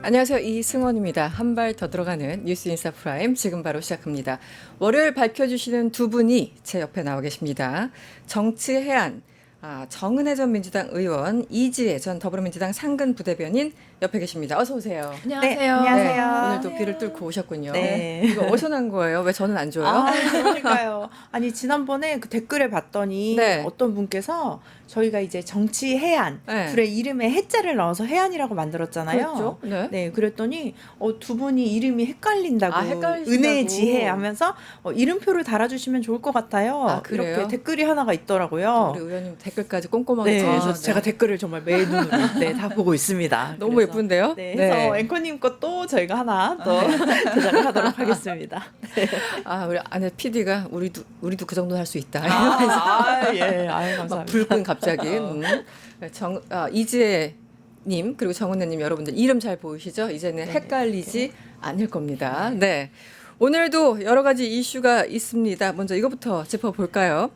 안녕하세요. 이승원입니다. 한 발 더 들어가는 뉴스인사 프라임 지금 바로 시작합니다. 월요일 밝혀주시는 두 분이 제 옆에 나와 계십니다. 정치해안 정은혜 전 민주당 의원, 이지혜 전 더불어민주당 상근 부대변인 옆에 계십니다. 어서 오세요. 안녕하세요. 네, 안녕하세요. 오늘도 귀를 뚫고 오셨군요. 네. 이거 어디서 난 거예요? 왜 저는 안 줘요? 그러니까요. 아니 지난번에 그 댓글에 봤더니 네. 어떤 분께서 저희가 이제 정치 해안 네. 둘의 이름에 해자를 넣어서 해안이라고 만들었잖아요. 그렇죠. 네. 네, 그랬더니 두 분이 이름이 헷갈린다고 헷갈리신다고. 은혜의 지혜 하면서 이름표를 달아주시면 좋을 것 같아요. 그래요? 이렇게 댓글이 하나가 있더라고요. 우리 의원님 댓글까지 꼼꼼하게 네, 적으셨네요. 그래서 제가 댓글을 정말 매 눈으로 다 보고 있습니다. 너무 그래서, 예쁜데요? 네, 그래서 앵커님 것도 저희가 하나 또 제작을 하도록 하겠습니다. 네. 우리 아내 PD가 우리도 그 정도 할 수 있다. 예, 아유, 감사합니다. 막 불끈 갑자기. 이지혜님 그리고 정은혜님 여러분들 이름 잘 보이시죠? 이제는 헷갈리지 않을 겁니다. 네. 오늘도 여러 가지 이슈가 있습니다. 먼저 이거부터 짚어볼까요?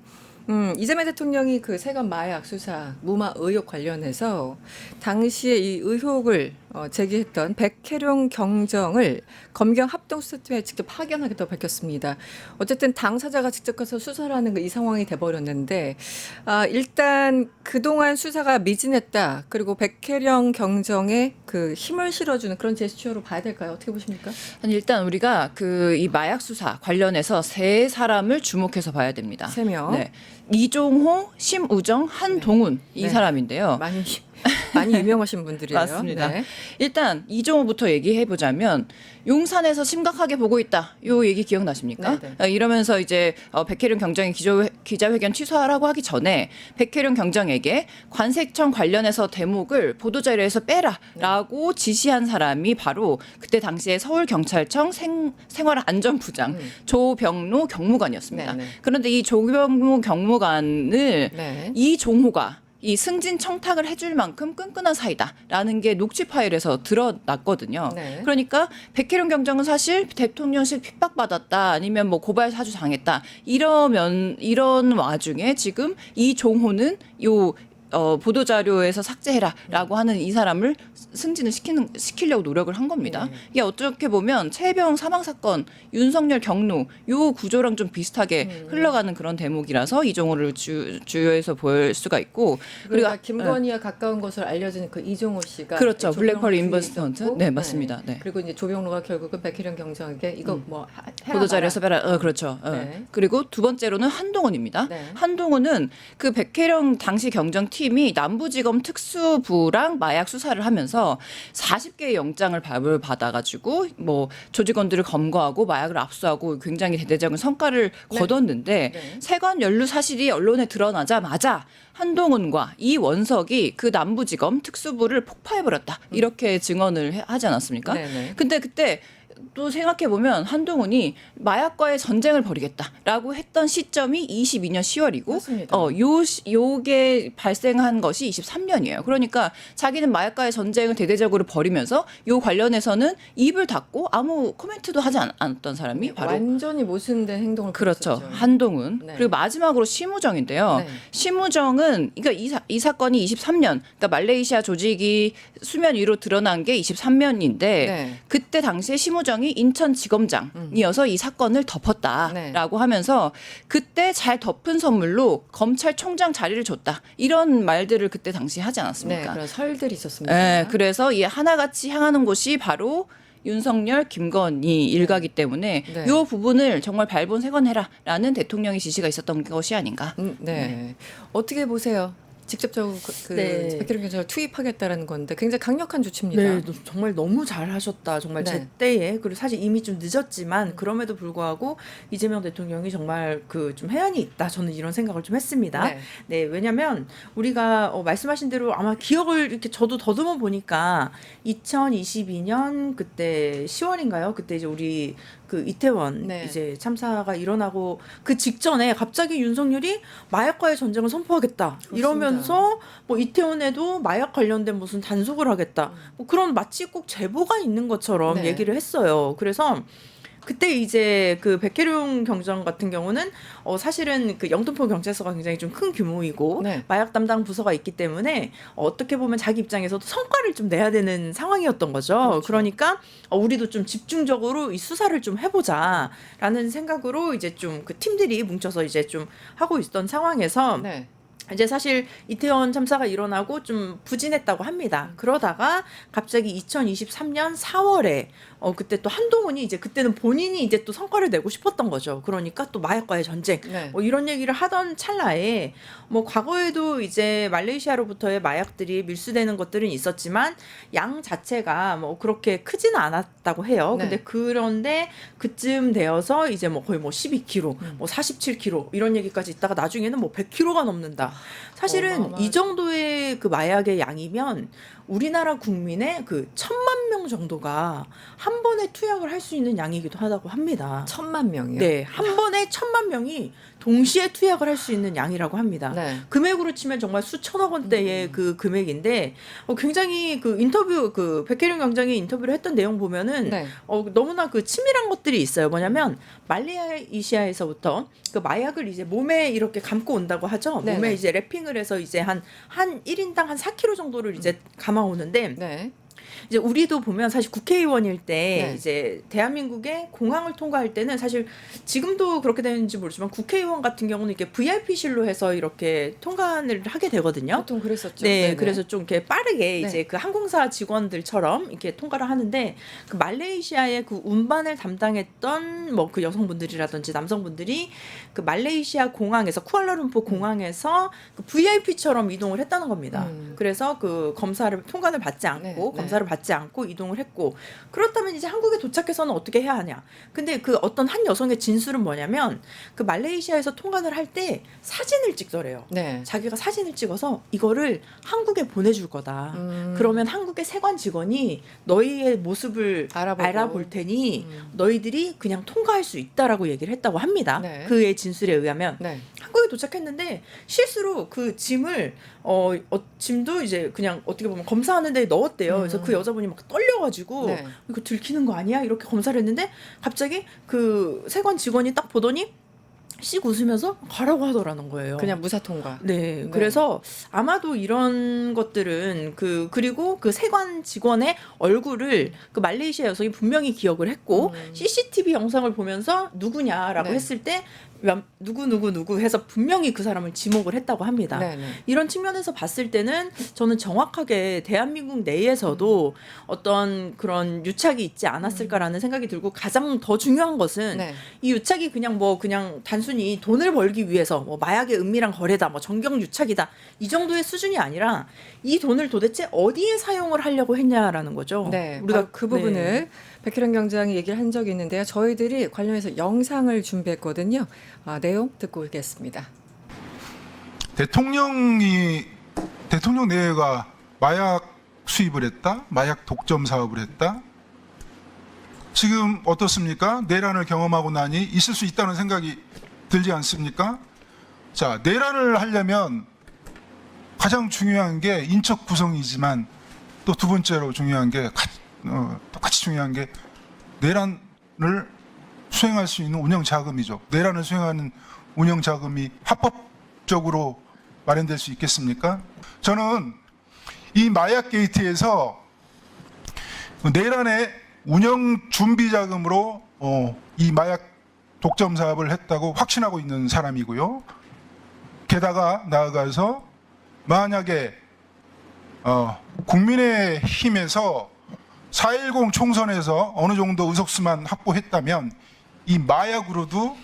이재명 대통령이 그 세관 마약 수사 무마 의혹 관련해서 당시에 이 의혹을 제기했던 백혜룡 경정을 검경 합동수사팀에 직접 파견하겠다고 밝혔습니다. 어쨌든 당사자가 직접 가서 수사를 하는 이 상황이 돼버렸는데 일단 그동안 수사가 미진했다. 그리고 백혜룡 경정에 그 힘을 실어주는 그런 제스처로 봐야 될까요? 어떻게 보십니까? 아니, 일단 우리가 이 마약 수사 관련해서 세 사람을 주목해서 봐야 됩니다. 세 명. 네. 이종호, 심우정, 한동훈 이 네. 사람인데요. 많이 유명하신 분들이에요. 맞습니다. 네. 일단 이종호부터 얘기해 보자면 용산에서 심각하게 보고 있다. 요 얘기 기억나십니까? 네네. 이러면서 이제 백혜룡 경정이 기자회견 취소하라고 하기 전에 백혜룡 경정에게 관세청 관련해서 대목을 보도자료에서 빼라라고 지시한 사람이 바로 그때 당시에 서울경찰청 생활안전부장 조병로 경무관이었습니다. 네네. 그런데 이 조병로 경무관을 네. 이종호가 이 승진 청탁을 해줄 만큼 끈끈한 사이다라는 게 녹취 파일에서 드러났거든요. 네. 그러니까 백혜룡 경정은 사실 대통령실 핍박받았다 아니면 뭐 고발 사주 당했다 이런 와중에 지금 이종호는 보도자료에서 삭제해라라고 하는 이 사람을 승진을 시키려고 노력을 한 겁니다. 이게 어떻게 보면 최혜병 사망 사건, 윤석열 경로 요 구조랑 좀 비슷하게 흘러가는 그런 대목이라서 이종호를 주요해서 볼 수가 있고 그리고 김건희와 가까운 것으로 알려진 그 이종호 씨가 그렇죠. 조병로 블랙펄 뒤에 인버스턴트. 있었고, 네, 맞습니다. 네. 그리고 이제 조병로가 결국은 백혜령 경정에게 이거 뭐 해라 보도자료에서 마라. 빼라. 그렇죠. 네. 그리고 두 번째로는 한동훈입니다. 네. 한동훈은 그 백혜령 당시 경정팀이 남부지검 특수부랑 마약 수사를 하면서 40개의 영장을 받아가지고 뭐 조직원들을 검거하고 마약을 압수하고 굉장히 대대적인 성과를 거뒀는데 네. 세관 연루 사실이 언론에 드러나자마자 한동훈과 이원석이 그 남부지검 특수부를 폭파해버렸다. 이렇게 증언을 하지 않았습니까? 네네. 근데 그때 또 생각해보면 한동훈이 마약과의 전쟁을 벌이겠다라고 했던 시점이 22년 10월이고 맞습니다. 요게 발생한 것이 23년이에요. 그러니까 자기는 마약과의 전쟁을 대대적으로 벌이면서 요 관련해서는 입을 닫고 아무 코멘트도 하지 않았던 사람이 바로 완전히 모순된 행동을 그렇죠. 보였었죠. 한동훈. 네. 그리고 마지막으로 심우정인데요. 네. 심우정은 그러니까 이 사건이 23년, 그러니까 말레이시아 조직이 수면 위로 드러난 게 23년인데 네. 그때 당시에 심우정이 인천지검장이어서 이 사건을 덮었다라고 하면서 그때 잘 덮은 선물로 검찰총장 자리를 줬다. 이런 말들을 그때 당시에 하지 네, 않았습니까? 그런 설들이 있었습니다. 네, 그래서 이 하나같이 향하는 곳이 바로 윤석열, 김건희 일가기 때문에 네. 이 부분을 정말 발본색원해라라는 대통령의 지시가 있었던 것이 아닌가. 네. 어떻게 보세요? 직접적으로 네. 백혜령 경정을 투입하겠다라는 건데 굉장히 강력한 조치입니다. 네, 정말 너무 잘하셨다. 정말 네. 제때에 그리고 사실 이미 좀 늦었지만 그럼에도 불구하고 이재명 대통령이 정말 좀 해안이 있다. 저는 이런 생각을 좀 했습니다. 네. 네, 왜냐하면 우리가 말씀하신 대로 아마 기억을 이렇게 저도 더듬어 보니까 2022년 그때 10월인가요? 그때 이제 우리 그 이태원 네. 이제 참사가 일어나고 그 직전에 갑자기 윤석열이 마약과의 전쟁을 선포하겠다. 그렇습니다. 이러면서 뭐 이태원에도 마약 관련된 무슨 단속을 하겠다. 뭐 그런 마치 꼭 제보가 있는 것처럼 네. 얘기를 했어요. 그래서 그때 이제 그 백혜룡 경정 같은 경우는 사실은 그 영등포 경찰서가 굉장히 좀 큰 규모이고 네. 마약 담당 부서가 있기 때문에 어떻게 보면 자기 입장에서도 성과를 좀 내야 되는 상황이었던 거죠. 그렇죠. 그러니까 우리도 좀 집중적으로 이 수사를 좀 해보자라는 생각으로 이제 좀 그 팀들이 뭉쳐서 이제 좀 하고 있던 상황에서 네. 이제 사실 이태원 참사가 일어나고 좀 부진했다고 합니다. 그러다가 갑자기 2023년 4월에 그때 또 한동훈이 이제 그때는 본인이 이제 또 성과를 내고 싶었던 거죠. 그러니까 또 마약과의 전쟁 네. 이런 얘기를 하던 찰나에 뭐 과거에도 이제 말레이시아로부터의 마약들이 밀수되는 것들은 있었지만 양 자체가 뭐 그렇게 크지는 않았다고 해요. 네. 근데 그런데 그쯤 되어서 이제 뭐 거의 뭐 12kg, 뭐 47kg 이런 얘기까지 있다가 나중에는 뭐 100kg가 넘는다. 사실은 어마어마하죠. 이 정도의 그 마약의 양이면 우리나라 국민의 그 1,000만 명 정도가 한 번에 투약을 할 수 있는 양이기도 하다고 합니다. 1,000만 명이요. 네, 한 번에 1,000만 명이 동시에 투약을 할 수 있는 양이라고 합니다. 네. 금액으로 치면 정말 수천억 원대의 그 금액인데 굉장히 그 인터뷰 그 백혜룡 경장이 인터뷰를 했던 내용 보면은 네. 너무나 그 치밀한 것들이 있어요. 뭐냐면 말레이시아에서부터 그 마약을 이제 몸에 이렇게 감고 온다고 하죠. 네네. 몸에 이제 랩핑을 해서 이제 한 1인당 한 4kg 정도를 이제 감아 오는데 네. 이제 우리도 보면 사실 국회의원일 때 네. 이제 대한민국의 공항을 통과할 때는 사실 지금도 그렇게 되는지 모르지만 국회의원 같은 경우는 이렇게 VIP실로 해서 이렇게 통관을 하게 되거든요. 보통 그랬었죠. 네, 네네. 그래서 좀 이렇게 빠르게 네. 이제 그 항공사 직원들처럼 이렇게 통과를 하는데 그 말레이시아의 그 운반을 담당했던 뭐 그 여성분들이라든지 남성분들이 그 말레이시아 공항에서 쿠알라룸푸 공항에서 그 VIP처럼 이동을 했다는 겁니다. 그래서 그 검사를 통관을 받지 않고 네, 검사를 받지 않고 이동을 했고 그렇다면 이제 한국에 도착해서는 어떻게 해야 하냐? 근데 그 어떤 한 여성의 진술은 뭐냐면 그 말레이시아에서 통관을 할 때 사진을 찍더래요. 네. 자기가 사진을 찍어서 이거를 한국에 보내줄 거다. 그러면 한국의 세관 직원이 너희의 모습을 알아보고. 알아볼 테니 너희들이 그냥 통과할 수 있다라고 얘기를 했다고 합니다. 네. 그의 진술에 의하면 네. 한국에 도착했는데 실수로 그 짐을 짐도 이제 그냥 어떻게 보면 검사하는 데 넣었대요. 그래서 그 여자분이 막 떨려가지고 네. 이거 들키는 거 아니야? 이렇게 검사를 했는데 갑자기 그 세관 직원이 딱 보더니 씩 웃으면서 가라고 하더라는 거예요. 그냥 무사 통과. 네, 그래서 아마도 이런 것들은 그리고 그 세관 직원의 얼굴을 그 말레이시아 여성이 분명히 기억을 했고 CCTV 영상을 보면서 누구냐라고 네. 했을 때 누구 해서 분명히 그 사람을 지목을 했다고 합니다. 네네. 이런 측면에서 봤을 때는 저는 정확하게 대한민국 내에서도 어떤 그런 유착이 있지 않았을까라는 생각이 들고 가장 더 중요한 것은 네. 이 유착이 그냥 단순히 돈을 벌기 위해서 뭐 마약의 은밀한 거래다, 뭐 정경 유착이다 이 정도의 수준이 아니라 이 돈을 도대체 어디에 사용을 하려고 했냐라는 거죠. 네, 우리가 바로 그 부분을 네. 백혜령 경장이 얘기를 한 적이 있는데요. 저희들이 관련해서 영상을 준비했거든요. 내용 듣고 오겠습니다. 대통령 내외가 마약 수입을 했다, 마약 독점 사업을 했다. 지금 어떻습니까? 내란을 경험하고 나니 있을 수 있다는 생각이 들지 않습니까? 자, 내란을 하려면 가장 중요한 게 인적 구성이지만 또 두 번째로 중요한 게 똑같이 중요한 게 내란을 수행할 수 있는 운영 자금이죠. 내란을 수행하는 운영 자금이 합법적으로 마련될 수 있겠습니까? 저는 이 마약 게이트에서 내란의 운영 준비 자금으로 이 마약 독점 사업을 했다고 확신하고 있는 사람이고요. 게다가 나아가서 만약에 국민의힘에서 4.10 총선에서 어느 정도 의석수만 확보했다면 이 마약으로도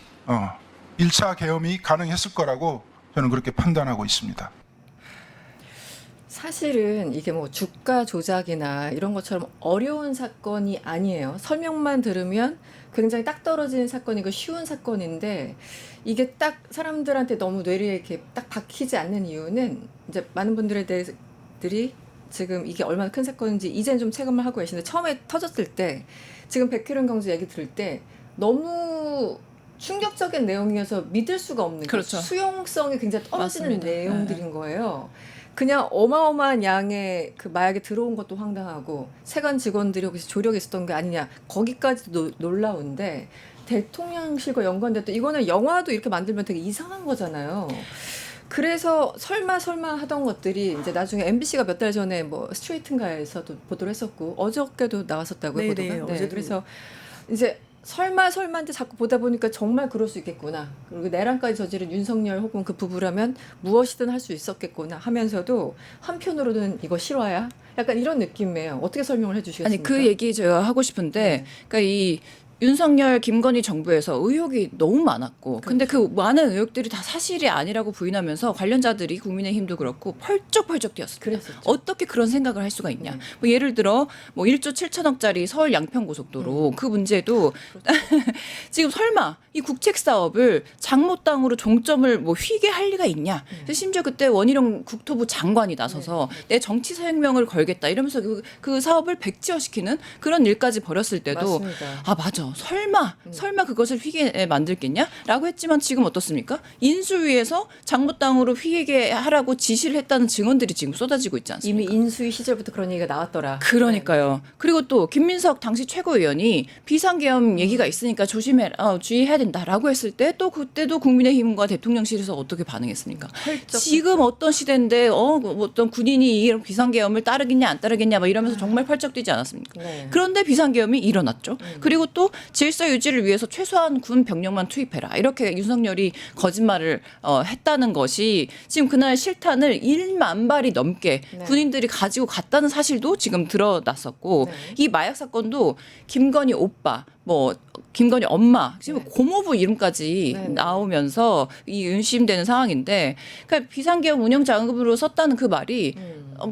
1차 계엄이 가능했을 거라고 저는 그렇게 판단하고 있습니다. 사실은 이게 뭐 주가 조작이나 이런 것처럼 어려운 사건이 아니에요. 설명만 들으면 굉장히 딱 떨어지는 사건이고 쉬운 사건인데 이게 딱 사람들한테 너무 뇌리에 이렇게 딱 박히지 않는 이유는 이제 많은 분들이 지금 이게 얼마나 큰 사건인지 이제는 좀 체감을 하고 계시는데 처음에 터졌을 때 지금 백혜룡 경제 얘기 들을 때 너무 충격적인 내용이어서 믿을 수가 없는 그렇죠. 수용성이 굉장히 떨어지는 맞습니다. 내용들인 거예요. 그냥 어마어마한 양의 그 마약이 들어온 것도 황당하고 세관 직원들이 혹시 조력이 있었던 게 아니냐 거기까지도 놀라운데 대통령실과 연관됐던 이거는 영화도 이렇게 만들면 되게 이상한 거잖아요. 그래서 설마 하던 것들이 이제 나중에 MBC가 몇 달 전에 뭐 스트레이트인가에서도 보도를 했었고 어저께도 나왔었다고요. 네네, 보도가. 어제도. 그래서 이제 설마 이제 자꾸 보다 보니까 정말 그럴 수 있겠구나. 그리고 내란까지 저지른 윤석열 혹은 그 부부라면 무엇이든 할 수 있었겠구나 하면서도 한편으로는 이거 실화야? 약간 이런 느낌이에요. 어떻게 설명을 해주시겠습니까? 아니 그 얘기 제가 하고 싶은데, 그러니까 이 윤석열 김건희 정부에서 의혹이 너무 많았고, 근데 그 많은 의혹들이 다 사실이 아니라고 부인하면서 관련자들이 국민의힘도 그렇고 펄쩍펄쩍 뛰었습니다. 그랬었죠. 어떻게 그런 생각을 할 수가 있냐? 뭐 예를 들어 뭐 1조 7천억짜리 서울 양평고속도로 그 문제도 지금 설마 이 국책 사업을 장모 땅으로 종점을 뭐 휘게 할 리가 있냐? 그래서 심지어 그때 원희룡 국토부 장관이 나서서 내 정치 사명을 걸겠다 이러면서 그 사업을 백지화시키는 그런 일까지 벌였을 때도 맞습니다. 아 맞아 설마 그것을 휘게 만들겠냐라고 했지만 지금 어떻습니까? 인수위에서 장모 땅으로 휘게 하라고 지시를 했다는 증언들이 지금 쏟아지고 있지 않습니까? 이미 인수위 시절부터 그런 얘기가 나왔더라. 그러니까요. 그리고 또 김민석 당시 최고위원이 비상계엄 얘기가 있으니까 주의해야 된다라고 했을 때 또 그때도 국민의힘과 대통령실에서 어떻게 반응했습니까? 지금 어떤 시대인데 어떤 군인이 이런 비상계엄을 따르겠냐 안 따르겠냐 막 이러면서 정말 펄쩍 뛰지 않았습니까? 네. 그런데 비상계엄이 일어났죠. 그리고 또 질서 유지를 위해서 최소한 군 병력만 투입해라. 이렇게 윤석열이 거짓말을 했다는 것이 지금 그날 실탄을 1만 발이 넘게 네. 군인들이 가지고 갔다는 사실도 지금 드러났었고, 네. 이 마약 사건도 김건희 오빠, 뭐 김건희 엄마, 지금 네. 고모부 이름까지 네, 네. 나오면서 이 의심되는 상황인데, 그러니까 비상계엄 운영 자금으로 썼다는 그 말이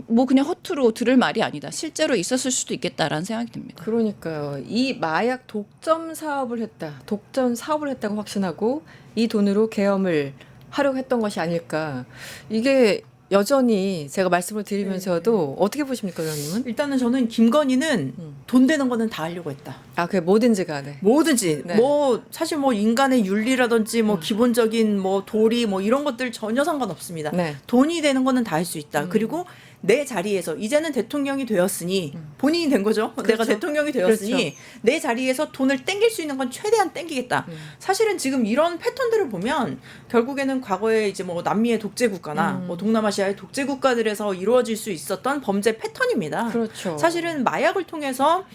뭐 그냥 허투루 들을 말이 아니다. 실제로 있었을 수도 있겠다라는 생각이 듭니다. 그러니까요. 이 마약 독점 사업을 했다고 확신하고 이 돈으로 계엄을 하려고 했던 것이 아닐까. 이게 여전히 제가 말씀을 드리면서도 어떻게 보십니까, 의원님은? 일단은 저는 김건희는 돈 되는 거는 다 하려고 했다. 아, 그게 뭐든지 간에. 뭐든지 네. 뭐 사실 뭐 인간의 윤리라든지 뭐 기본적인 뭐 도리 뭐 이런 것들 전혀 상관없습니다. 네. 돈이 되는 거는 다 할 수 있다. 그리고 내 자리에서 이제는 대통령이 되었으니 본인이 된 거죠. 내가 대통령이 되었으니 그렇죠. 내 자리에서 돈을 땡길 수 있는 건 최대한 땡기겠다. 사실은 지금 이런 패턴들을 보면 결국에는 과거에 이제 뭐 남미의 독재 국가나 뭐 동남아시아의 독재 국가들에서 이루어질 수 있었던 범죄 패턴입니다. 그렇죠. 사실은 마약을 통해서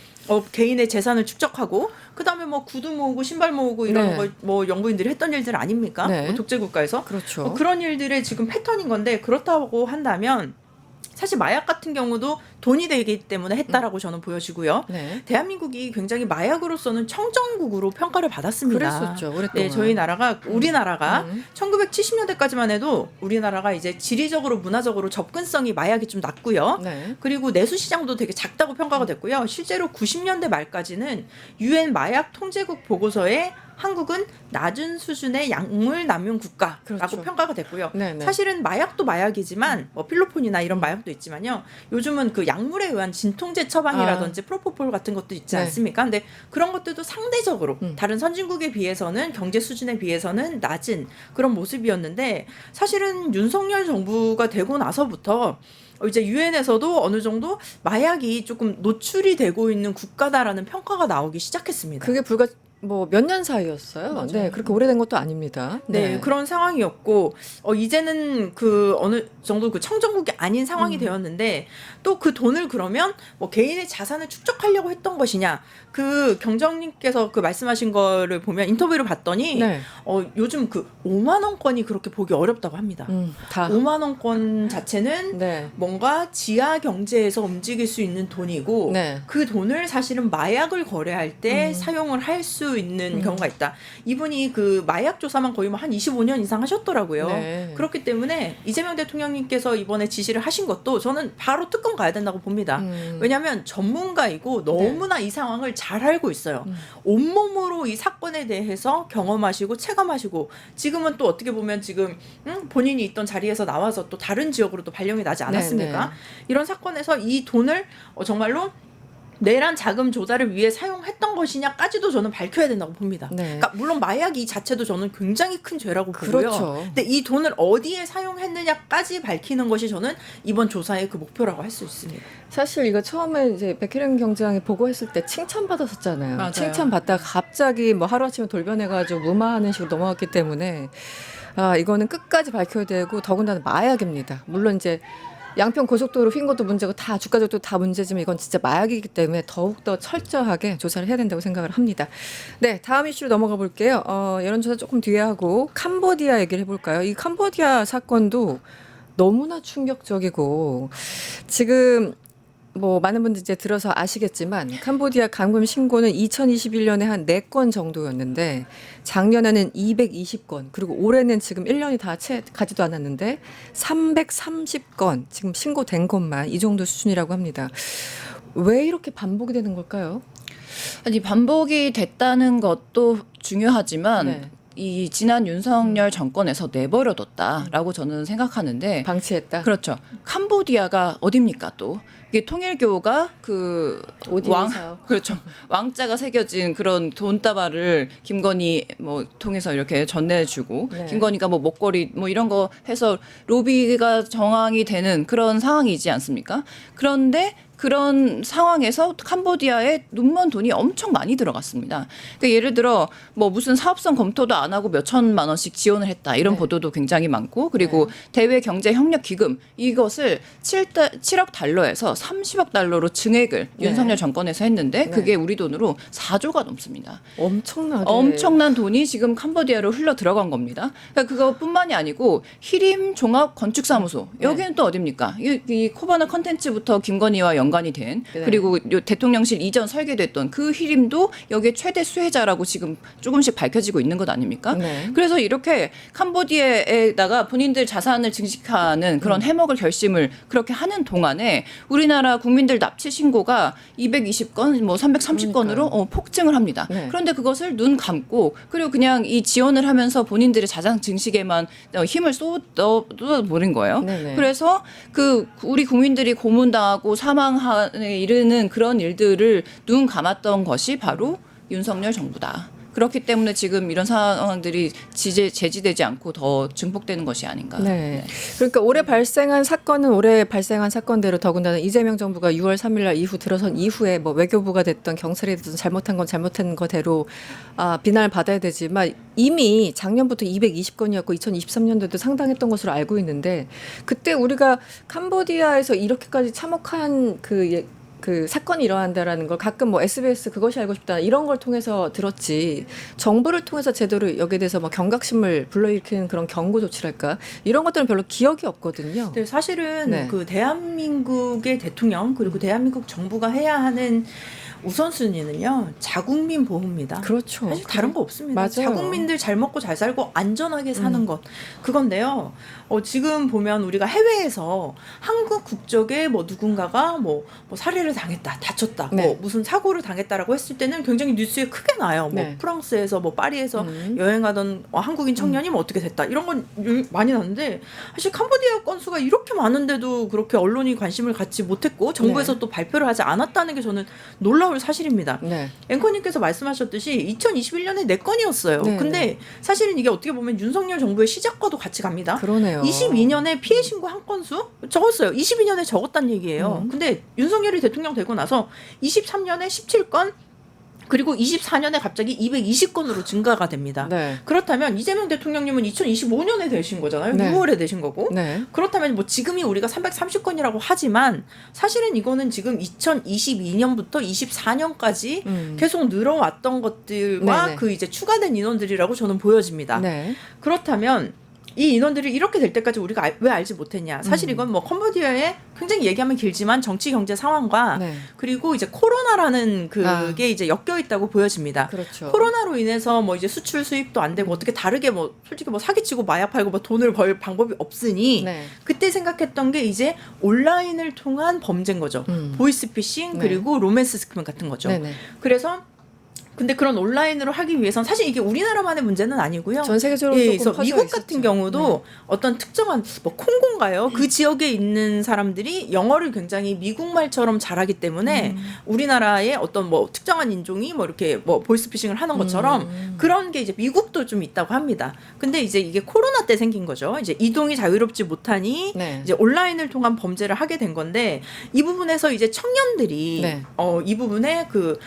개인의 재산을 축적하고 그다음에 뭐 구두 모으고 신발 모으고 이런 네. 거 뭐 영부인들이 했던 일들 아닙니까? 네. 뭐 독재 국가에서 그렇죠. 그런 일들의 지금 패턴인 건데, 그렇다고 한다면 사실 마약 같은 경우도 돈이 되기 때문에 했다라고 저는 보여지고요. 네. 대한민국이 굉장히 마약으로서는 청정국으로 평가를 받았습니다. 그랬었죠, 오랫동안. 네, 저희 나라가 우리나라가 1970년대까지만 해도 우리나라가 이제 지리적으로 문화적으로 접근성이 마약이 좀 낮고요. 네. 그리고 내수 시장도 되게 작다고 평가가 됐고요. 실제로 90년대 말까지는 유엔 마약 통제국 보고서에 한국은 낮은 수준의 약물 남용 국가라고 그렇죠. 평가가 됐고요. 네네. 사실은 마약도 마약이지만 뭐 필로폰이나 이런 마약도 있지만요. 요즘은 그 약물에 의한 진통제 처방이라든지 프로포폴 같은 것도 있지 네. 않습니까? 근데 그런 것들도 상대적으로 다른 선진국에 비해서는 경제 수준에 비해서는 낮은 그런 모습이었는데, 사실은 윤석열 정부가 되고 나서부터 이제 유엔에서도 어느 정도 마약이 조금 노출이 되고 있는 국가다라는 평가가 나오기 시작했습니다. 그게 불과 뭐 몇 년 사이였어요. 맞아요. 네, 그렇게 오래된 것도 아닙니다. 네, 그런 상황이었고 이제는 그 어느 정도 그 청정국이 아닌 상황이 되었는데, 또 그 돈을 그러면 뭐 개인의 자산을 축적하려고 했던 것이냐? 그 경정님께서 그 말씀하신 거를 보면 인터뷰를 봤더니 네. 요즘 그 5만 원권이 그렇게 보기 어렵다고 합니다. 다. 5만 원권 자체는 네. 뭔가 지하 경제에서 움직일 수 있는 돈이고 네. 그 돈을 사실은 마약을 거래할 때 사용을 할 수 있는 경우가 있다. 이분이 그 마약 조사만 거의 뭐 한 25년 이상 하셨더라고요. 네. 그렇기 때문에 이재명 대통령님께서 이번에 지시를 하신 것도 저는 바로 특검 가야 된다고 봅니다. 왜냐하면 전문가이고 너무나 이 상황을 잘 알고 있어요. 온몸으로 이 사건에 대해서 경험하시고 체감하시고, 지금은 또 어떻게 보면 지금 본인이 있던 자리에서 나와서 또 다른 지역으로 또 발령이 나지 않았습니까? 네. 이런 사건에서 이 돈을 정말로 내란 자금 조달을 위해 사용했던 것이냐까지도 저는 밝혀야 된다고 봅니다. 네. 그러니까 물론 마약 이 자체도 저는 굉장히 큰 죄라고 보고요. 그렇죠. 근데 이 돈을 어디에 사용했느냐까지 밝히는 것이 저는 이번 조사의 그 목표라고 할 수 있습니다. 사실 이거 처음에 이제 백혜련 경장이 보고했을 때 칭찬받았었잖아요. 맞아요. 칭찬받다가 갑자기 뭐 하루아침에 돌변해가지고 무마하는 식으로 넘어갔기 때문에 이거는 끝까지 밝혀야 되고 더군다나 마약입니다. 물론 이제 양평 고속도로 휜 것도 문제고 다 주가적도 다 문제지만 이건 진짜 마약이기 때문에 더욱더 철저하게 조사를 해야 된다고 생각을 합니다. 네, 다음 이슈로 넘어가 볼게요. 여론조사 조금 뒤에 하고 캄보디아 얘기를 해볼까요? 이 캄보디아 사건도 너무나 충격적이고 지금 뭐 많은 분들 이제 들어서 아시겠지만 캄보디아 감금 신고는 2021년에 한 4건 정도였는데 작년에는 220건 그리고 올해는 지금 1년이 다 채 가지도 않았는데 330건 지금 신고된 것만 이 정도 수준이라고 합니다. 왜 이렇게 반복이 되는 걸까요? 아니 반복이 됐다는 것도 중요하지만 네. 이 지난 윤석열 정권에서 내버려뒀다라고 저는 생각하는데 방치했다. 그렇죠. 캄보디아가 어딥니까 또 이게 통일교가 그 왕 사업. 그렇죠 왕자가 새겨진 그런 돈다발을 김건희 뭐 통해서 이렇게 전내주고 네. 김건희가 뭐 목걸이 뭐 이런 거 해서 로비가 정황이 되는 그런 상황이지 않습니까? 그런데 그런 상황에서 캄보디아에 눈먼 돈이 엄청 많이 들어갔습니다. 그러니까 예를 들어 뭐 무슨 사업성 검토도 안 하고 몇 천만 원씩 지원을 했다 이런 네. 보도도 굉장히 많고 그리고 대외 경제 협력 기금 이것을 7억 달러에서 30억 달러로 증액을 네. 윤석열 정권에서 했는데 네. 그게 우리 돈으로 4조가 넘습니다. 엄청나게. 엄청난 돈이 지금 캄보디아로 흘러 들어간 겁니다. 그러니까 그것뿐만이 아니고 히림 종합 건축사무소 여기는 또 어딥니까? 이 코바나 컨텐츠부터 김건희와 연관이 된 네. 그리고 요 대통령실 이전 설계됐던 그 히림도 여기에 최대 수혜자라고 지금 조금씩 밝혀지고 있는 것 아닙니까? 네. 그래서 이렇게 캄보디아에다가 본인들 자산을 증식하는 그런 해먹을 결심을 그렇게 하는 동안에 우리나라 국민들 납치 신고가 220건, 뭐 330건으로 폭증을 합니다. 네. 그런데 그것을 눈 감고 그리고 그냥 이 지원을 하면서 본인들의 자산 증식에만 힘을 쏟아버린 거예요. 네네. 그래서 그 우리 국민들이 고문당하고 사망에 이르는 그런 일들을 눈 감았던 것이 바로 윤석열 정부다. 그렇기 때문에 지금 이런 상황들이 제지되지 않고 더 증폭되는 것이 아닌가. 네. 그러니까 올해 발생한 사건은 올해 발생한 사건대로 더군다나 이재명 정부가 6월 3일 날 이후 들어선 이후에 뭐 외교부가 됐던 경찰이 됐던 잘못한 건 잘못한 거대로 비난을 받아야 되지만 이미 작년부터 220건이었고 2023년도에도 상당했던 것으로 알고 있는데 그때 우리가 캄보디아에서 이렇게까지 참혹한 그 사건이 일어난다라는 걸 가끔 뭐 SBS 그것이 알고 싶다 이런 걸 통해서 들었지 정부를 통해서 제대로 여기에 대해서 뭐 경각심을 불러일으키는 그런 경고 조치랄까 이런 것들은 별로 기억이 없거든요. 근데 사실은 네. 그 대한민국의 대통령 그리고 대한민국 정부가 해야 하는 우선순위는요 자국민 보호입니다. 그렇죠. 사실 다른 거 없습니다. 맞아요. 자국민들 잘 먹고 잘 살고 안전하게 사는 것 그건데요. 지금 보면 우리가 해외에서 한국 국적의 뭐 누군가가 뭐 살해를 당했다, 다쳤다, 네. 뭐 무슨 사고를 당했다라고 했을 때는 굉장히 뉴스에 크게 나요. 뭐 네. 프랑스에서 뭐 파리에서 여행하던 한국인 청년이 뭐 어떻게 됐다 이런 건 많이 나는데 사실 캄보디아 건수가 이렇게 많은데도 그렇게 언론이 관심을 갖지 못했고 정부에서 네. 또 발표를 하지 않았다는 게 저는 놀라울 사실입니다. 네. 앵커님께서 말씀하셨듯이 2021년에 4건이었어요. 네. 근데 사실은 이게 어떻게 보면 윤석열 정부의 시작과도 같이 갑니다. 그러네요. 22년에 피해 신고 한 건수 적었어요. 22년에 적었단 얘기예요. 근데 윤석열이 대통령 되고 나서 23년에 17건 그리고 24년에 갑자기 220건으로 증가가 됩니다. 네. 그렇다면 이재명 대통령님은 2025년에 되신 거잖아요. 네. 6월에 되신 거고. 네. 그렇다면 뭐 지금이 우리가 330건이라고 하지만 사실은 이거는 지금 2022년부터 24년까지 계속 늘어왔던 것들과 네네. 그 이제 추가된 인원들이라고 저는 보여집니다. 네. 그렇다면 이 인원들이 이렇게 될 때까지 우리가 왜 알지 못했냐? 사실 이건 뭐 캄보디아의 굉장히 얘기하면 길지만 정치 경제 상황과 네. 그리고 이제 코로나라는 그게 이제 엮여 있다고 보여집니다. 그렇죠. 코로나로 인해서 뭐 이제 수출 수입도 안 되고 어떻게 다르게 뭐 솔직히 뭐 사기치고 마약 팔고 뭐 돈을 벌 방법이 없으니 네. 그때 생각했던 게 이제 온라인을 통한 범죄인 거죠. 보이스피싱 네. 그리고 로맨스 스캠 같은 거죠. 네네. 그래서 근데 그런 온라인으로 하기 위해선 사실 이게 우리나라만의 문제는 아니고요. 전 세계적으로 예, 조금 그래서 퍼져 미국 있었죠. 같은 경우도 어떤 특정한 뭐 콩고인가요? 그 지역에 있는 사람들이 영어를 굉장히 미국말처럼 잘하기 때문에 우리나라의 어떤 뭐 특정한 인종이 뭐 이렇게 뭐 보이스피싱을 하는 것처럼 그런 게 이제 미국도 좀 있다고 합니다. 근데 이제 이게 코로나 때 생긴 거죠. 이제 이동이 자유롭지 못하니 네. 이제 온라인을 통한 범죄를 하게 된 건데 이 부분에서 이제 청년들이 네. 이 부분에 그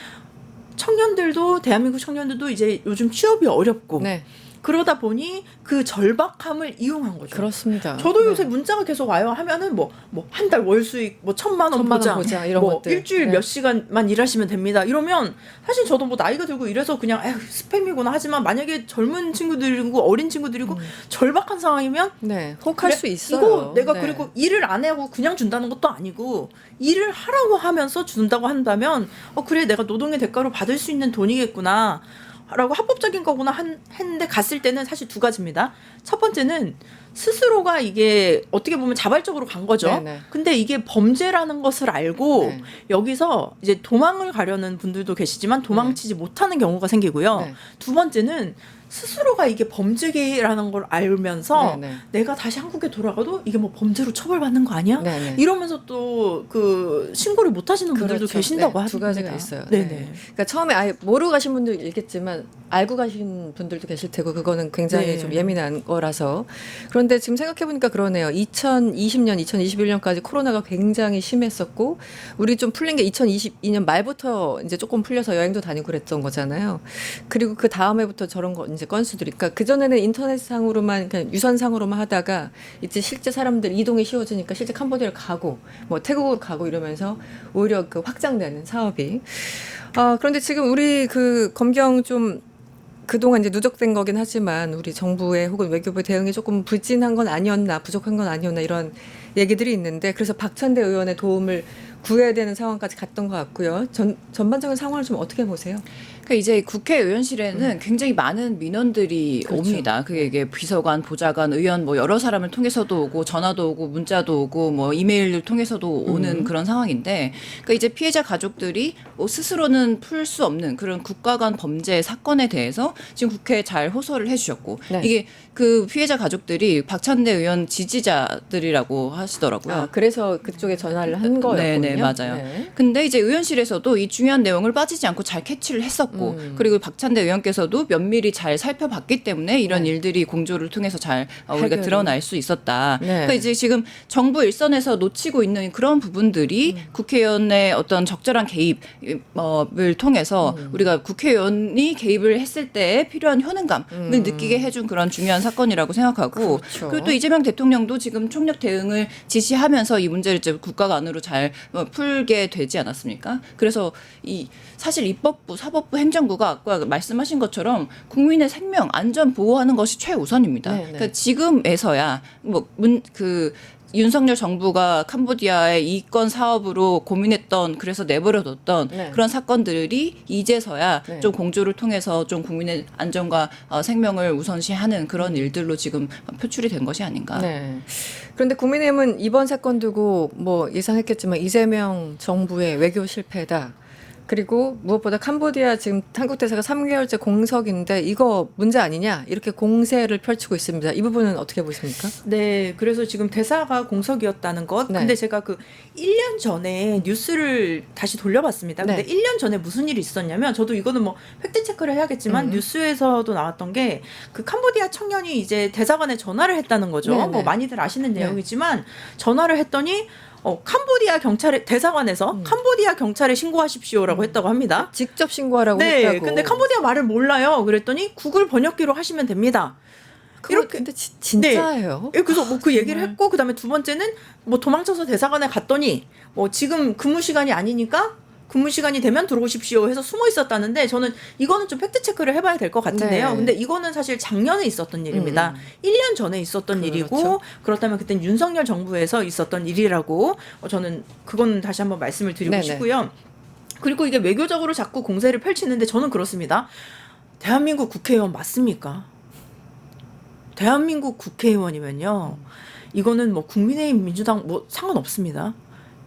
청년들도 대한민국 청년들도 이제 요즘 취업이 어렵고 네, 그러다 보니 그 절박함을 이용한 거죠. 그렇습니다. 저도 네. 요새 문자가 계속 와요. 하면은 뭐 한 달 월 수익 뭐 1,000만 원 보장, 이런 뭐 것들. 일주일 네. 몇 시간만 일하시면 됩니다. 이러면 사실 저도 뭐 나이가 들고 이래서 그냥 에휴, 스팸이구나 하지만 만약에 젊은 친구들이고 어린 친구들이고 절박한 상황이면 네, 혹할 그래, 수 있어요. 이거 내가 네. 그리고 일을 안 하고 그냥 준다는 것도 아니고 일을 하라고 하면서 준다고 한다면 그래 내가 노동의 대가로 받을 수 있는 돈이겠구나 라고 합법적인 거구나 했는데 갔을 때는 사실 두 가지입니다. 첫 번째는 스스로가 이게 어떻게 보면 자발적으로 간 거죠. 네네. 근데 이게 범죄라는 것을 알고 네. 여기서 이제 도망을 가려는 분들도 계시지만 도망치지 못하는 경우가 생기고요. 네. 두 번째는 스스로가 이게 범죄라는 걸 알면서 네네. 내가 다시 한국에 돌아가도 이게 뭐 범죄로 처벌받는 거 아니야? 네네. 이러면서 또 그 신고를 못 하시는 분들도 그렇죠. 계신다고 네, 합니다. 두 가지가 있어요. 네네. 네. 그러니까 처음에 아예 모르고 가신 분도 있겠지만 알고 가신 분들도 계실 테고 그거는 굉장히 네. 좀 예민한 거라서 그런데 지금 생각해 보니까 그러네요. 2020년, 2021년까지 코로나가 굉장히 심했었고 우리 좀 풀린 게 2022년 말부터 이제 조금 풀려서 여행도 다니고 그랬던 거잖아요. 그리고 그 다음해부터 저런 거 이제 건수들이 그러니까 그 전에는 인터넷상으로만 그냥 유선상으로만 하다가 이제 실제 사람들 이동이 쉬워지니까 실제 캄보디아를 가고 뭐 태국으로 가고 이러면서 오히려 그 확장되는 사업이 그런데 지금 우리 그 검경 좀 그동안 이제 누적된 거긴 하지만 우리 정부의 혹은 외교부의 대응이 조금 불진한 건 아니었나 부족한 건 아니었나 이런 얘기들이 있는데 그래서 박찬대 의원의 도움을 구해야 되는 상황까지 갔던 것 같고요. 전반적인 상황을 좀 어떻게 보세요? 그러니까 이제 국회의원실에는 굉장히 많은 민원들이 그렇죠. 옵니다. 그게 이게 비서관, 보좌관, 의원 뭐 여러 사람을 통해서도 오고 전화도 오고 문자도 오고 뭐 이메일을 통해서도 오는 그런 상황인데 그러니까 이제 피해자 가족들이 뭐 스스로는 풀 수 없는 그런 국가 간 범죄 사건에 대해서 지금 국회에 잘 호소를 해 주셨고 네. 이게 그 피해자 가족들이 박찬대 의원 지지자들이라고 하시더라고요. 그래서 그쪽에 전화를 한 거였군요. 네네 맞아요. 네. 근데 이제 의원실에서도 이 중요한 내용을 빠지지 않고 잘 캐치를 했었고 그리고 박찬대 의원께서도 면밀히 잘 살펴봤기 때문에 이런 네. 일들이 공조를 통해서 잘 우리가 해결이. 드러날 수 있었다. 네. 그러니까 이제 지금 정부 일선에서 놓치고 있는 그런 부분들이 국회의원의 어떤 적절한 개입을 통해서 우리가 국회의원이 개입을 했을 때 필요한 효능감을 느끼게 해준 그런 중요한 사건이라고 생각하고 그렇죠. 그리고 또 이재명 대통령도 지금 총력 대응을 지시하면서 이 문제를 이제 국가 간으로 잘 풀게 되지 않았습니까? 그래서 이 사실 입법부, 사법부, 행정부가 아까 말씀하신 것처럼 국민의 생명, 안전 보호하는 것이 최우선입니다. 네, 네. 그러니까 지금에서야 윤석열 정부가 캄보디아의 이권 사업으로 고민했던 그래서 내버려뒀던 네. 그런 사건들이 이제서야 네. 좀 공조를 통해서 좀 국민의 안전과 생명을 우선시하는 그런 일들로 지금 표출이 된 것이 아닌가. 네. 그런데 국민의힘은 이번 사건 두고 뭐 예상했겠지만 이재명 정부의 외교 실패다. 그리고 무엇보다 캄보디아 지금 한국 대사가 3개월째 공석인데 이거 문제 아니냐 이렇게 공세를 펼치고 있습니다. 이 부분은 어떻게 보십니까? 네, 그래서 지금 대사가 공석이었다는 것. 네. 근데 제가 그 1년 전에 뉴스를 다시 돌려봤습니다. 근데 네. 1년 전에 무슨 일이 있었냐면 저도 이거는 뭐 팩트 체크를 해야겠지만 뉴스에서도 나왔던 게 그 캄보디아 청년이 이제 대사관에 전화를 했다는 거죠. 네, 네. 뭐 많이들 아시는 네. 내용이지만 전화를 했더니 캄보디아 경찰에 대사관에서 캄보디아 경찰에 신고하십시오라고 했다고 합니다. 직접 신고하라고 네, 했다고. 근데 캄보디아 말을 몰라요. 그랬더니 구글 번역기로 하시면 됩니다. 이렇게 근데 진짜예요? 예, 그래서 뭐 그 얘기를 했고 그다음에 두 번째는 뭐 도망쳐서 대사관에 갔더니 뭐 지금 근무 시간이 아니니까 근무 시간이 되면 들어오십시오 해서 숨어 있었다는데 저는 이거는 좀 팩트 체크를 해봐야 될 것 같은데요. 네. 근데 이거는 사실 작년에 있었던 일입니다. 1년 전에 있었던 그렇죠. 일이고 그렇다면 그땐 윤석열 정부에서 있었던 일이라고 저는 그건 다시 한번 말씀을 드리고 네네. 싶고요. 그리고 이게 외교적으로 자꾸 공세를 펼치는데 저는 그렇습니다. 대한민국 국회의원 맞습니까? 대한민국 국회의원이면요. 이거는 뭐 국민의힘 민주당 뭐 상관없습니다.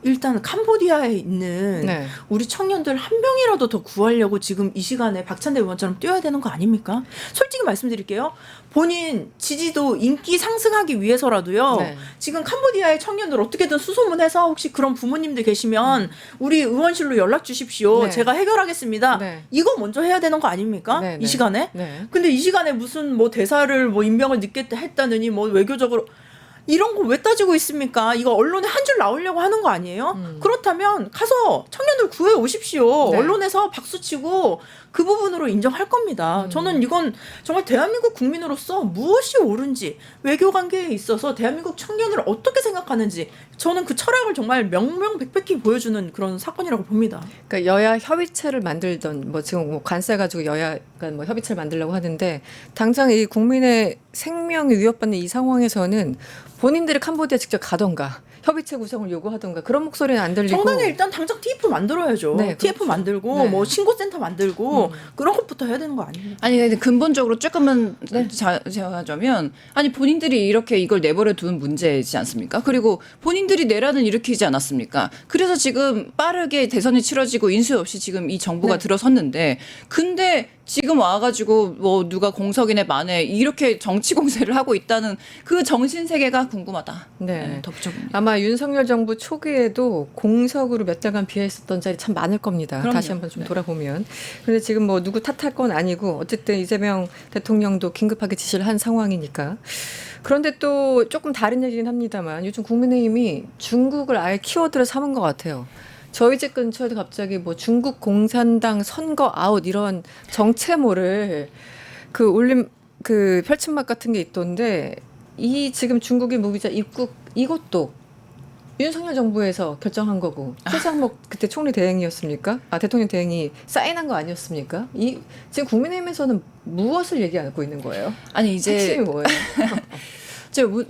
일단 캄보디아에 있는 네. 우리 청년들 한 명이라도 더 구하려고 지금 이 시간에 박찬대 의원처럼 뛰어야 되는 거 아닙니까? 솔직히 말씀드릴게요. 본인 지지도 인기 상승하기 위해서라도요. 네. 지금 캄보디아의 청년들 어떻게든 수소문해서 혹시 그런 부모님들 계시면 우리 의원실로 연락 주십시오. 네. 제가 해결하겠습니다. 네. 이거 먼저 해야 되는 거 아닙니까? 네, 이 네. 시간에? 네. 근데 이 시간에 무슨 뭐 대사를 뭐 임명을 늦게 했다느니 뭐 외교적으로 이런 거 왜 따지고 있습니까? 이거 언론에 한 줄 나오려고 하는 거 아니에요? 그렇다면 가서 청년들 구해 오십시오. 네. 언론에서 박수치고 그 부분으로 인정할 겁니다. 저는 이건 정말 대한민국 국민으로서 무엇이 옳은지 외교 관계에 있어서 대한민국 청년을 어떻게 생각하는지 저는 그 철학을 정말 명명백백히 보여주는 그런 사건이라고 봅니다. 그러니까 여야 협의체를 만들던 뭐 지금 뭐 관세 가지고 여야가 뭐 협의체를 만들려고 하는데 당장 이 국민의 생명이 위협받는 이 상황에서는 본인들이 캄보디아 직접 가던가 협의체 구성을 요구하던가 그런 목소리는 안 들리고 정당에 일단 당장 TF 만들어야죠. 네, TF 그렇죠. 만들고 네. 뭐 신고센터 만들고 그런 것부터 해야 되는 거 아닙니까? 아니 근데 근본적으로 조금만 제가하자면 아니 본인들이 이렇게 이걸 내버려 둔 문제이지 않습니까? 그리고 본인들이 내란을 일으키지 않았습니까? 그래서 지금 빠르게 대선이 치러지고 인수 없이 지금 이 정부가 네. 들어섰는데 근데 지금 와가지고 뭐 누가 공석이네 마네 이렇게 정치 공세를 하고 있다는 그 정신 세계가 궁금하다. 네. 덧붙여봅니다. 아마 윤석열 정부 초기에도 공석으로 몇 달간 비어 있었던 자리 참 많을 겁니다. 그럼요. 다시 한번 좀 네. 돌아보면. 그런데 지금 뭐 누구 탓할 건 아니고 어쨌든 이재명 대통령도 긴급하게 지시를 한 상황이니까. 그런데 또 조금 다른 얘기긴 합니다만 요즘 국민의힘이 중국을 아예 키워드로 삼은 것 같아요. 저희 집 근처에도 갑자기 뭐 중국 공산당 선거 아웃 이런 정체모를 그 올림 그 펼침막 같은 게 있던데 이 지금 중국인 무비자 입국 이것도 윤석열 정부에서 결정한 거고 최상목 그때 총리 대행이었습니까? 아 대통령 대행이 사인한 거 아니었습니까? 이 지금 국민의힘에서는 무엇을 얘기하고 있는 거예요? 아니 이제 핵심이 뭐예요?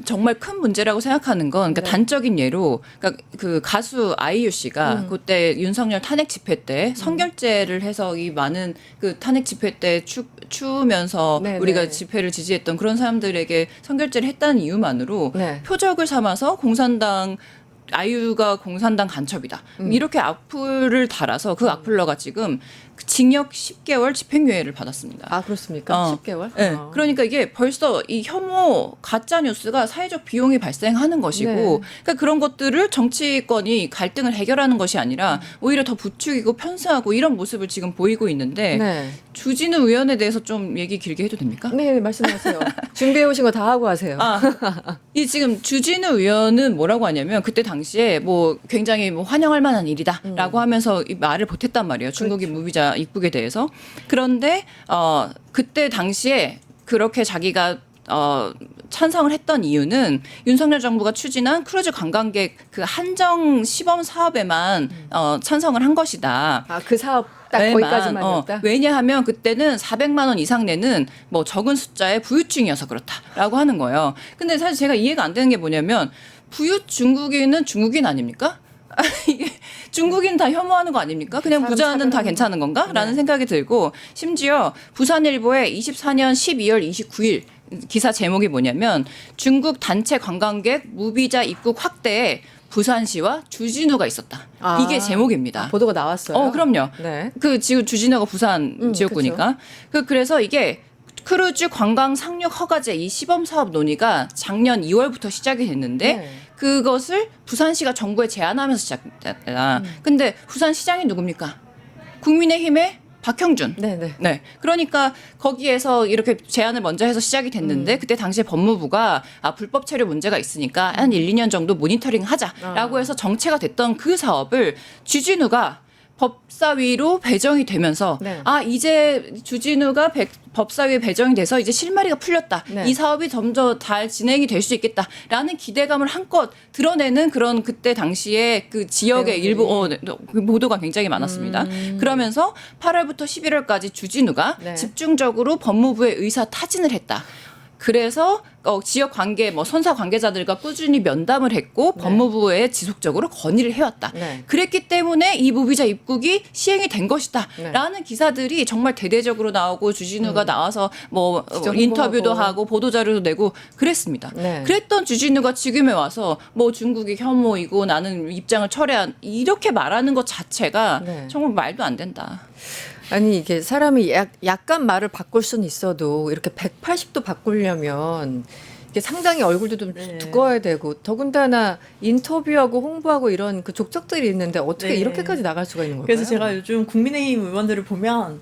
정말 큰 문제라고 생각하는 건 그러니까 네. 단적인 예로 그러니까 그 가수 아이유 씨가 그때 윤석열 탄핵 집회 때 선결제를 해서 이 많은 그 탄핵 집회 때 추우면서 네, 우리가 네. 집회를 지지했던 그런 사람들에게 선결제를 했다는 이유만으로 네. 표적을 삼아서 공산당 아이유가 공산당 간첩이다. 이렇게 악플을 달아서 그 악플러가 지금 징역 10개월 집행유예를 받았습니다. 아 그렇습니까? 10개월? 네. 아. 그러니까 이게 벌써 이 혐오 가짜 뉴스가 사회적 비용이 발생하는 것이고, 네. 그러니까 그런 것들을 정치권이 갈등을 해결하는 것이 아니라 오히려 더 부추기고 편승하고 이런 모습을 지금 보이고 있는데 네. 주진우 의원에 대해서 좀 얘기 길게 해도 됩니까? 네 말씀하세요. 준비해 오신 거 다 하고 하세요. 이 지금 주진우 의원은 뭐라고 하냐면 그때 당시에 뭐 굉장히 뭐 환영할 만한 일이다라고 하면서 이 말을 보탰단 말이에요. 중국인 무비자 입국에 대해서. 그런데 그때 당시에 그렇게 자기가 찬성을 했던 이유는 윤석열 정부가 추진한 크루즈 관광객 그 한정 시범 사업에만 찬성을 한 것이다. 아 그 사업 딱 에만, 거기까지만이었다. 왜냐하면 그때는 400만 원 이상 내는 뭐 적은 숫자의 부유층이어서 그렇다라고 하는 거예요. 근데 사실 제가 이해가 안 되는 게 뭐냐면 부유 중국인은 중국인 아닙니까? 이게 중국인 다 혐오하는 거 아닙니까? 그냥 사람 부자는 다 차별하는 괜찮은 건가? 라는 네. 생각이 들고 심지어 부산일보에 24년 12월 29일 기사 제목이 뭐냐면 중국 단체 관광객 무비자 입국 확대에 부산시와 주진우가 있었다. 아. 이게 제목입니다. 보도가 나왔어요. 그럼요. 네. 그 지금 주진우가 부산 지역구니까. 그래서 이게 크루즈 관광 상륙 허가제 이 시범 사업 논의가 작년 2월부터 시작이 됐는데 네. 그것을 부산시가 정부에 제안하면서 시작됐다. 근데 부산시장이 누굽니까? 국민의힘의 박형준. 네네. 네. 그러니까 거기에서 이렇게 제안을 먼저 해서 시작이 됐는데 그때 당시에 법무부가 불법 체류 문제가 있으니까 한 1, 2년 정도 모니터링 하자라고 해서 정체가 됐던 그 사업을 주진우가 법사위로 배정이 되면서 네. 이제 주진우가 법사위에 배정이 돼서 이제 실마리가 풀렸다. 네. 이 사업이 점점 잘 진행이 될 수 있겠다라는 기대감을 한껏 드러내는 그런 그때 당시에 그 지역의 내용들이. 일부 그 보도가 굉장히 많았습니다. 그러면서 8월부터 11월까지 주진우가 네. 집중적으로 법무부의 의사 타진을 했다. 그래서 지역 관계 뭐 선사 관계자들과 꾸준히 면담을 했고 네. 법무부에 지속적으로 건의를 해왔다. 네. 그랬기 때문에 이 무비자 입국이 시행이 된 네. 것이다라는 기사들이 정말 대대적으로 나오고 주진우가 나와서 뭐 기존 인터뷰도 홍보하고. 하고 보도 자료도 내고 그랬습니다. 네. 그랬던 주진우가 지금에 와서 뭐 중국이 혐오이고 나는 입장을 철회한 이렇게 말하는 것 자체가 네. 정말 말도 안 된다. 아니 이게 사람이 약간 말을 바꿀 수는 있어도 이렇게 180도 바꾸려면 이게 상당히 얼굴도 좀 네. 두꺼워야 되고 더군다나 인터뷰하고 홍보하고 이런 그 족적들이 있는데 어떻게 네. 이렇게까지 나갈 수가 있는 걸까요? 그래서 제가 요즘 국민의힘 의원들을 보면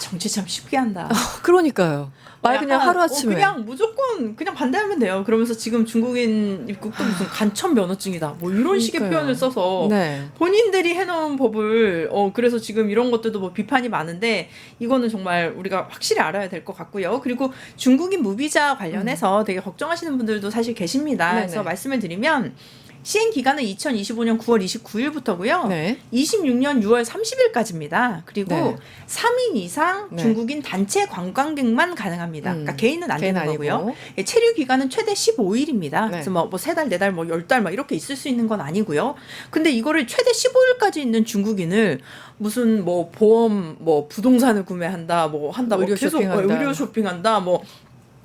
정치 참 쉽게 한다. 그러니까요. 말 그냥 약간, 하루아침에. 그냥 무조건 그냥 반대하면 돼요. 그러면서 지금 중국인 입국도 무슨 간첩 면허증이다. 뭐 이런 식의 그러니까요. 표현을 써서 네. 본인들이 해놓은 법을 그래서 지금 이런 것들도 뭐 비판이 많은데 이거는 정말 우리가 확실히 알아야 될 것 같고요. 그리고 중국인 무비자 관련해서 되게 걱정하시는 분들도 사실 계십니다. 네네. 그래서 말씀을 드리면 시행 기간은 2025년 9월 29일부터고요. 네. 26년 6월 30일까지입니다. 그리고 네. 3인 이상 네. 중국인 단체 관광객만 가능합니다. 그러니까 개인은 안 개인 되는 아니고. 거고요. 예, 체류 기간은 최대 15일입니다. 네. 그래서 뭐 3달, 4달, 뭐 10달 막 이렇게 있을 수 있는 건 아니고요. 근데 이거를 최대 15일까지 있는 중국인을 무슨 뭐 보험, 뭐 부동산을 구매한다, 뭐 한다, 뭐 의료 계속 쇼핑한다. 의료 쇼핑한다, 뭐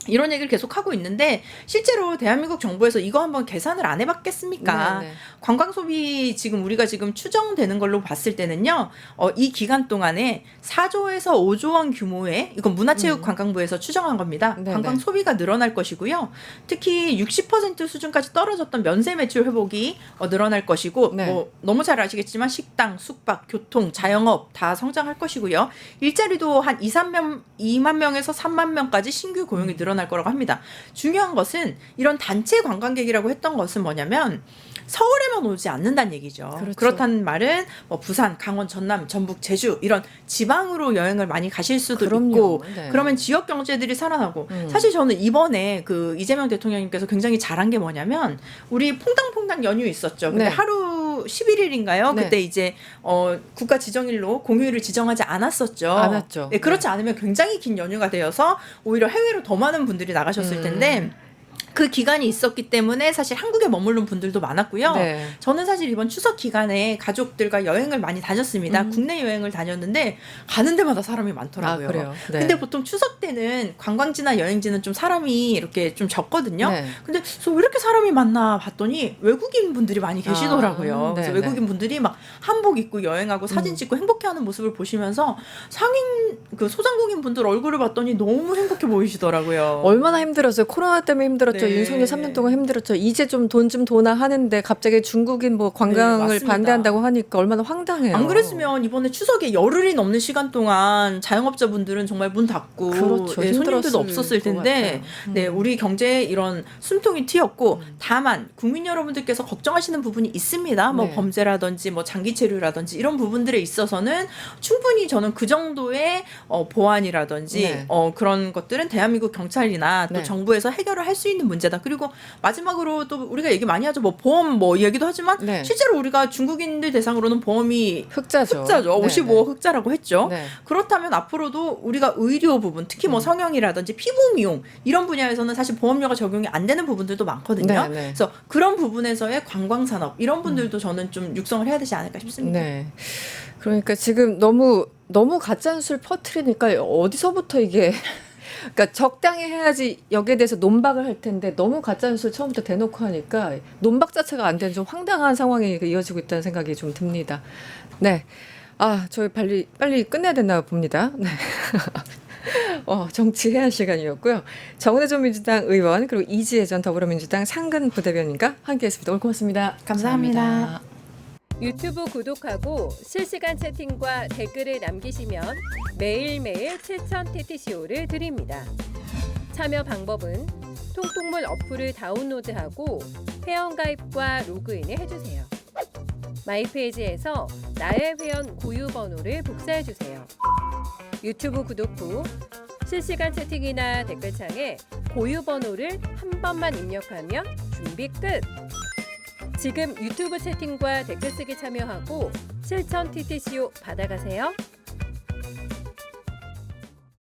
이런 얘기를 계속 하고 있는데 실제로 대한민국 정부에서 이거 한번 계산을 안 해봤겠습니까? 네, 네. 관광 소비 지금 우리가 지금 추정되는 걸로 봤을 때는요, 이 기간 동안에 4조에서 5조 원 규모의 이건 문화체육관광부에서 추정한 겁니다. 네, 관광 네. 소비가 늘어날 것이고요. 특히 60% 수준까지 떨어졌던 면세 매출 회복이 늘어날 것이고, 네. 뭐 너무 잘 아시겠지만 식당, 숙박, 교통, 자영업 다 성장할 것이고요. 일자리도 한 2만 명에서 3만 명까지 신규 고용이 늘어날 거라고 합니다. 중요한 것은 이런 단체 관광객이라고 했던 것은 뭐냐면 서울에만 오지 않는다는 얘기죠. 그렇죠. 그렇다는 말은 뭐 부산, 강원, 전남, 전북, 제주 이런 지방으로 여행을 많이 가실 수도 그럼요. 있고 네. 그러면 지역 경제들이 살아나고 사실 저는 이번에 그 이재명 대통령님께서 굉장히 잘한 게 뭐냐면 우리 퐁당퐁당 연휴 있었죠. 근데 네. 하루 11일인가요? 네. 그때 이제 국가 지정일로 공휴일을 지정하지 않았었죠. 않았죠. 네, 그렇지 않으면 굉장히 긴 연휴가 되어서 오히려 해외로 더 많은 분들이 나가셨을 텐데 그 기간이 있었기 때문에 사실 한국에 머무른 분들도 많았고요. 네. 저는 사실 이번 추석 기간에 가족들과 여행을 많이 다녔습니다. 국내 여행을 다녔는데 가는 데마다 사람이 많더라고요. 아, 그래요? 네. 근데 보통 추석 때는 관광지나 여행지는 좀 사람이 이렇게 좀 적거든요. 네. 근데 그래서 왜 이렇게 사람이 많나 봤더니 외국인 분들이 많이 계시더라고요. 네, 그래서 네. 외국인 분들이 막 한복 입고 여행하고 사진 찍고 행복해하는 모습을 보시면서 상인 그 소상공인 분들 얼굴을 봤더니 너무 행복해 보이시더라고요. 얼마나 힘들었어요. 코로나 때문에 힘들었죠. 네. 윤석열 3년 동안 힘들었죠. 이제 좀 돈 좀 도나 하는데 갑자기 중국인 뭐 관광을 네, 맞습니다. 반대한다고 하니까 얼마나 황당해요. 안 그랬으면 이번에 추석에 열흘이 넘는 시간 동안 자영업자분들은 정말 문 닫고 그렇죠. 네, 손님들도 힘들었을 없었을 것 텐데 같아요. 네, 우리 경제에 이런 숨통이 튀었고 다만 국민 여러분들께서 걱정하시는 부분이 있습니다. 뭐 네. 범죄라든지 뭐 장기 체류라든지 이런 부분들에 있어서는 충분히 저는 그 정도의 보안이라든지 네. 그런 것들은 대한민국 경찰이나 또 네. 정부에서 해결을 할 수 있는 문제다. 그리고 마지막으로 또 우리가 얘기 많이 하죠. 뭐 보험 뭐 이야기도 하지만 네. 실제로 우리가 중국인들 대상으로는 보험이 흑자죠. 흑자죠. 네, 55억 흑자라고 했죠. 네. 그렇다면 앞으로도 우리가 의료 부분, 특히 뭐 성형이라든지 피부 미용 이런 분야에서는 사실 보험료가 적용이 안 되는 부분들도 많거든요. 네, 네. 그래서 그런 부분에서의 관광 산업 이런 분들도 저는 좀 육성을 해야 되지 않을까 싶습니다. 네. 그러니까 지금 너무 가짜 뉴스를 퍼뜨리니까 어디서부터 이게 그러니까 적당히 해야지 여기에 대해서 논박을 할 텐데 너무 가짜 뉴스를 처음부터 대놓고 하니까 논박 자체가 안 되는 좀 황당한 상황이 이어지고 있다는 생각이 좀 듭니다. 네. 저희 빨리 끝내야 되나 봅니다. 네. 정치해야 할 시간이었고요. 정은혜 전 민주당 의원 그리고 이지혜 전 더불어민주당 상근 부대변인과 함께했습니다. 오늘 고맙습니다. 감사합니다. 유튜브 구독하고 실시간 채팅과 댓글을 남기시면 매일매일 7천 TTCO를 드립니다. 참여 방법은 통통물 어플을 다운로드하고 회원가입과 로그인을 해주세요. 마이페이지에서 나의 회원 고유 번호를 복사해주세요. 유튜브 구독 후 실시간 채팅이나 댓글창에 고유 번호를 한 번만 입력하면 준비 끝! 지금 유튜브 채팅과 댓글 쓰기 참여하고 실천 TTCO 받아가세요.